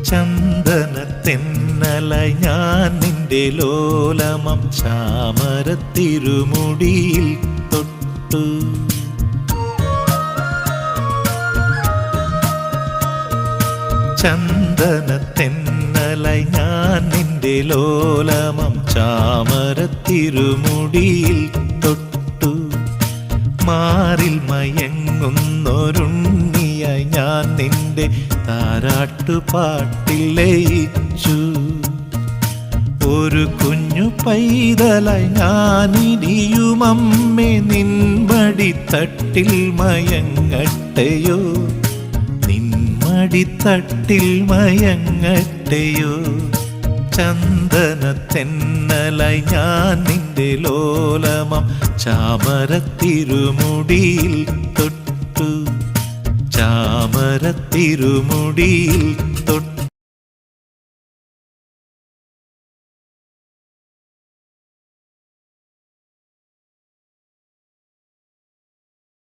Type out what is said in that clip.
ചന്ദനത്തെന്നലായി ഞാൻ നിന്റെ ലോലമം ചാമരത്തിരുമുടിയിൽ തൊട്ടു. ചന്ദനത്തെന്നലായി ഞാൻ നിന്റെ ലോലമം ചാമരത്തിരുമുടിയിൽ തൊട്ടു. മാറിൽ മയങ്ങുന്നൊരുണ്ണിയായി ഞാൻ നിന്റെ താരാട്ടുപാട്ടിൽ ലയിച്ചു. ഒരു കുഞ്ഞു പൈതലായി ഞാനിനിയുമമ്മേ നിൻമടിത്തട്ടിൽ മയങ്ങട്ടെയോ, നിൻമടിത്തട്ടിൽ മയങ്ങട്ടെയോ. ചന്ദനത്തെന്നലായി ഞാൻ നിന്റെ ലോലമം ചാമരത്തിരുമുടിയിൽ തൊട്ടു. ചാമരത്തിരുമുടിയിൽ